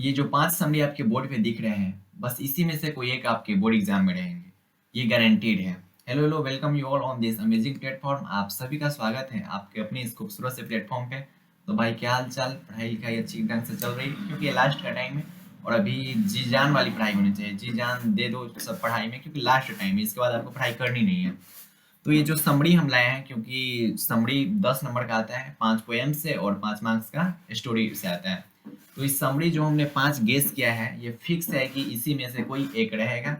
ये जो 5 समरी आपके बोर्ड पे दिख रहे हैं, बस इसी में से कोई एक आपके बोर्ड एग्जाम में रहेंगे, ये गारंटीड है। Hello hello, welcome you all on this amazing platform. आप सभी का स्वागत है आपके अपने इस खूबसूरत से प्लेटफॉर्म पे। तो भाई क्या हाल चाल, पढ़ाई लिखाई अच्छी ढंग से चल रही है? क्योंकि ये लास्ट का टाइम है और अभी जी जान वाली पढ़ाई होनी चाहिए, जी जान दे दो सब पढ़ाई में, क्योंकि लास्ट टाइम है, इसके बाद आपको पढ़ाई करनी नहीं है। तो ये जो समरी हम लाए हैं, क्योंकि समरी 10 नंबर का आता है, 5 पोएम से और 5 मार्क्स का स्टोरी से आता है। तो इस समरी जो हमने 5 गेस किया है, ये फिक्स है कि इसी में से कोई एक रहेगा।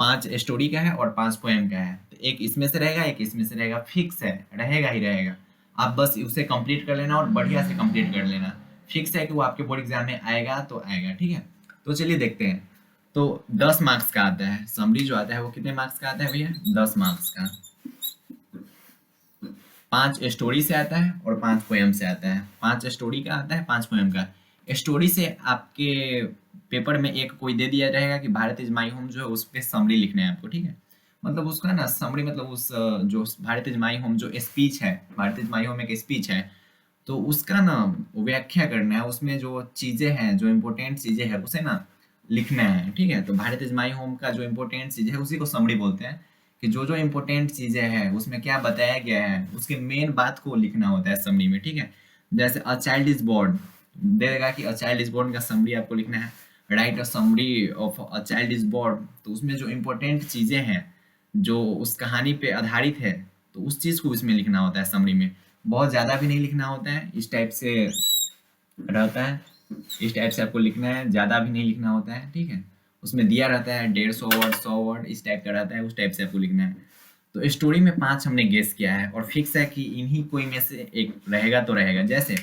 5 स्टोरी का है और 5 पोएम का है, तो एक इसमें से रहेगा, एक इसमें से रहेगा, फिक्स है, रहेगा ही रहेगा। आप बस उसे कंप्लीट कर लेना और बढ़िया से कंप्लीट कर लेना। फिक्स है कि वो आपके बोर्ड एग्जाम में आएगा तो आएगा, ठीक है। तो चलिए देखते हैं। तो 10 मार्क्स का आता है समरी, जो आता है वो कितने मार्क्स का आता है भैया? 10 मार्क्स का। 5 स्टोरी से आता है और 5 पोएम से आता है। 5 स्टोरी का आता है, 5 पोएम का। स्टोरी से आपके पेपर में एक कोई दे दिया रहेगा कि भारत इज माई होम, जो है उस पे समरी लिखना है आपको, ठीक है। मतलब उसका ना समरी, मतलब उस जो भारत इज माई होम जो स्पीच है, भारत इज माई होम एक स्पीच है, तो उसका ना व्याख्या करना है। उसमें जो चीजें हैं, जो इम्पोर्टेंट चीजें हैं, उसे ना लिखना है, ठीक है। तो भारत इज माई होम का जो इम्पोर्टेंट चीज है उसी को समरी बोलते हैं, कि जो जो इम्पोर्टेंट चीजें हैं उसमें क्या बताया गया है, उसके मेन बात को लिखना होता है समरी में, ठीक है। जैसे अ चाइल्ड इज बोर्न देगा कि अ चाइल्ड इज बोर्न का समरी आपको लिखना है। Write a summary of a child is born, तो उसमें जो इम्पोर्टेंट चीजें हैं, जो उस कहानी पे आधारित है, तो उस चीज को इसमें लिखना होता है समरी में। बहुत ज्यादा भी नहीं लिखना होता है, इस टाइप से रहता है। इस टाइप से आपको लिखना है, ज़्यादा भी नहीं लिखना होता है, ठीक है। उसमें दिया रहता है 150 वर्ड, 100 वर्ड, इस टाइप का रहता है, उस टाइप से आपको लिखना है। तो स्टोरी में 5 हमने गेस किया है और फिक्स है कि इन्हीं कोई में से एक रहेगा तो रहेगा। जैसे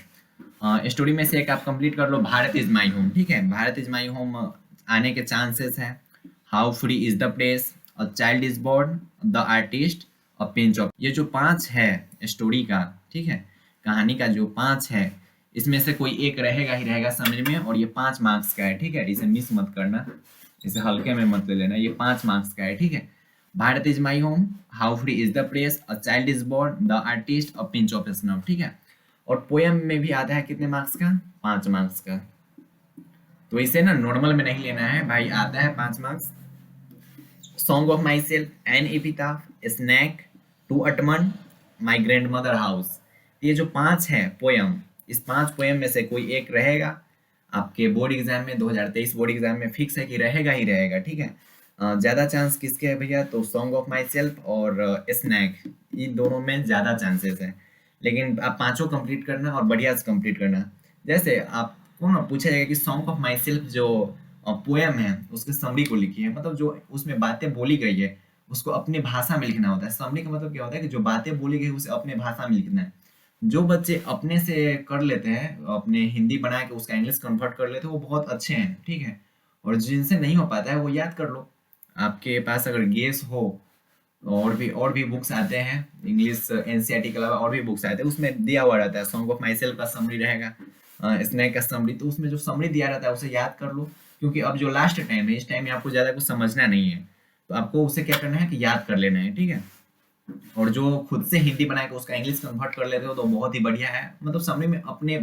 स्टोरी में से एक आप कंप्लीट कर लो, भारत इज माई होम, ठीक है। भारत इज माई होम आने के चांसेस है। How free is the place, a child is born, the artist, a pinch of. ये जो 5 है स्टोरी का, ठीक है, कहानी का जो 5 है, इसमें से कोई एक रहेगा ही रहेगा समझ में, और ये 5 मार्क्स का है, ठीक है। इसे मिस मत करना, इसे हल्के में मत ले लेना, ये 5 मार्क्स का है, ठीक है। Bharat is my home, how free is the place, a child is born, the artist, a pinch of snuff, ठीक है। और पोएम में भी आता है कितने मार्क्स का? 5 मार्क्स का। तो इसे ना नॉर्मल में नहीं लेना है भाई, आता है 5 marks. Song of myself, an epitaph, snake, to autumn, my grand mother house. ये जो 5 है पोयम, इस 5 पोयम में से कोई एक रहेगा आपके बोर्ड एग्जाम में, 2023 बोर्ड एग्जाम में फिक्स है कि रहेगा ही रहेगा, ठीक है। ज्यादा चांस किसके है भैया? तो सॉन्ग ऑफ माई सेल्फ और स्नैक, इन दोनों में ज्यादा चांसेस है। लेकिन आप पांचों कंप्लीट करना और बढ़िया से कंप्लीट करना। जैसे आपको ना पूछा जाएगा कि सॉन्ग ऑफ माई सेल्फ जो पोएम है उसके समरी को लिखिए, मतलब जो उसमें बातें बोली गई है उसको अपनी भाषा में लिखना होता है। समरी का मतलब क्या होता है कि जो बातें बोली गई उसे अपने भाषा में लिखना है। जो बच्चे अपने से कर लेते हैं, अपने हिंदी बना के उसका इंग्लिश कन्वर्ट कर लेते हैं, वो बहुत अच्छे हैं, ठीक है। और जिनसे नहीं हो पाता है वो याद कर लो। आपके पास अगर गेस हो, और भी बुक्स आते हैं इंग्लिश एनसीईआरटी के अलावा, और भी बुक्स आते हैं, उसमें दिया हुआ रहता है सॉन्ग ऑफ माई सेल्फ का समरी रहेगा, स्नैक का समरी। तो उसमें जो समरी दिया रहता है उसे याद कर लो, क्योंकि अब जो लास्ट टाइम है, इस टाइम में आपको ज़्यादा कुछ समझना नहीं है, तो आपको उसे क्या करना है कि याद कर लेना है, ठीक है। और जो खुद से हिंदी बना के उसका इंग्लिश कन्वर्ट कर लेते हो तो बहुत ही बढ़िया है। मतलब समरी में अपने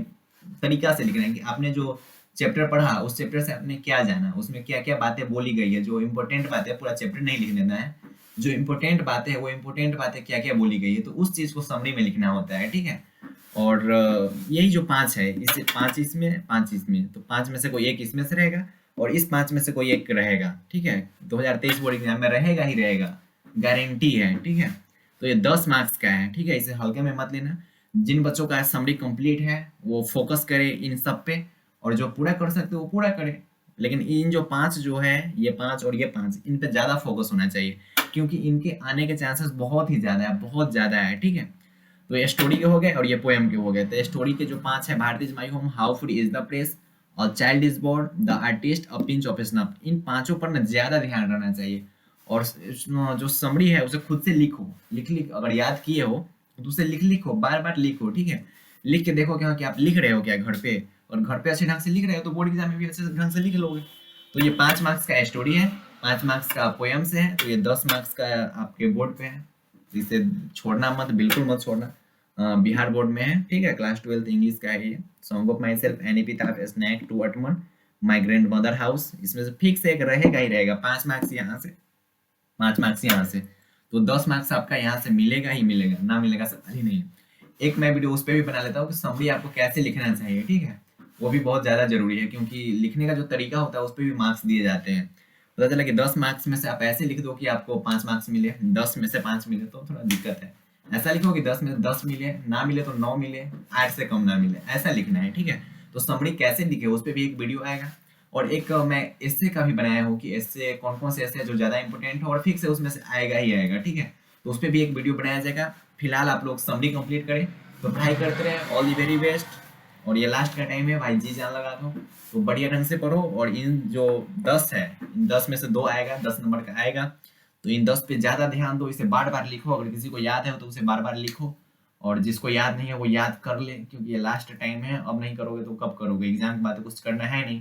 तरीका से लिखना है कि आपने जो चैप्टर पढ़ा उस चैप्टर से आपने क्या जाना, उसमें क्या क्या बातें बोली गई है, जो इंपॉर्टेंट बातें, पूरा चैप्टर नहीं लिख लेना है, जो इम्पोर्टेंट बातें है वो इम्पोर्टेंट बातें क्या क्या बोली गई है, तो उस चीज को समरी में लिखना होता है, ठीक है। और यही जो 5 है, इसे 5 इसमें, 5 इसमें, तो 5 में से कोई एक इसमें से रहेगा और इस 5 में से कोई एक रहेगा, ठीक है। 2023 बोर्ड एग्जाम में रहेगा ही रहेगा, गारंटी है, ठीक है। तो ये 10 मार्क्स का है, ठीक है, इसे हल्के में मत लेना। जिन बच्चों का समरी कंप्लीट है वो फोकस करे इन सब पे, और जो पूरा कर सकते वो पूरा करे। लेकिन इन जो 5 जो है, ये 5 और ये 5, इन पे ज्यादा फोकस होना चाहिए, क्योंकि इनके आने के चांसेस बहुत ही ज्यादा है, बहुत ज्यादा है, ठीक है। तो ये स्टोरी के हो गए और ये पोएम के हो गए। तो स्टोरी के जो 5 है, Bharat is my home, how free is the place, और child is born, the artist, a pinch of snuff, इन पांचों पर ना ज्यादा ध्यान रहना चाहिए। और जो समरी है उसे खुद से लिखो, लिख लिख, अगर याद किए हो तो उसे लिख लिखो, बार बार लिखो, ठीक है। लिख के देखो क्या कि आप लिख रहे हो क्या घर पे, और घर पे अच्छे ढंग से लिख रहे हो तो बोर्ड एग्जाम में भी अच्छे ढंग से लिख लोगे। तो ये 5 मार्क्स का स्टोरी है, 5 मार्क्स का पोएम से है, तो ये 10 मार्क्स का आपके बोर्ड पे है। तो इसे छोड़ना मत, बिल्कुल मत छोड़ना। बिहार बोर्ड में है, ठीक है, क्लास 12 इंग्लिश का है ये। Song of myself, an epitaph, snake, to autumn, my grand mother house, इसमें से फिक्स एक रहेगा ही रहेगा, 5 मार्क्स यहाँ से, 5 मार्क्स यहाँ से, तो 10 मार्क्स आपका यहाँ से मिलेगा ही मिलेगा, ना मिलेगा सवाल ही नहीं है। एक मैं वीडियो उस पर भी बना लेता हूँ कि समरी आपको कैसे लिखना चाहिए, ठीक है, वो भी बहुत ज़्यादा जरूरी है, क्योंकि लिखने का जो तरीका होता है उस पर भी मार्क्स दिए जाते हैं। पता चला कि 10 मार्क्स में से आप ऐसे लिख दो कि आपको 5 मार्क्स मिले, 10 में से 5 मिले तो थोड़ा दिक्कत है। ऐसा लिखो कि 10 में से 10 मिले, ना मिले तो 9 मिले, 8 से कम ना मिले, ऐसा लिखना है, ठीक है। तो समरी कैसे लिखे उस पर भी एक वीडियो आएगा। और एक मैं एस्से का भी बनाया हूँ कि एस्से कौन कौन से एस्से है जो ज़्यादा इंपॉर्टेंट है और फिक्स है उसमें से आएगा ही आएगा, ठीक है। तो उस पर भी एक वीडियो बनाया जाएगा। फिलहाल आप लोग समरी कंप्लीट करें, तो पढ़ाई करते रहे, ऑल दी वेरी बेस्ट। और ये लास्ट का टाइम है भाई, जी जान लगा दो, तो बढ़िया ढंग से पढ़ो। और इन जो 10 है, इन 10 में से 2 आएगा, 10 नंबर का आएगा, तो इन 10 पे ज़्यादा ध्यान दो, इसे बार बार लिखो, अगर किसी को याद है तो उसे बार बार लिखो, और जिसको याद नहीं है वो याद कर ले, क्योंकि ये लास्ट टाइम है, अब नहीं करोगे तो कब करोगे, एग्जाम के बाद तो कुछ करना है नहीं।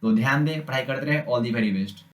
तो ध्यान दें, पढ़ाई करते रहे, ऑल दी वेरी बेस्ट।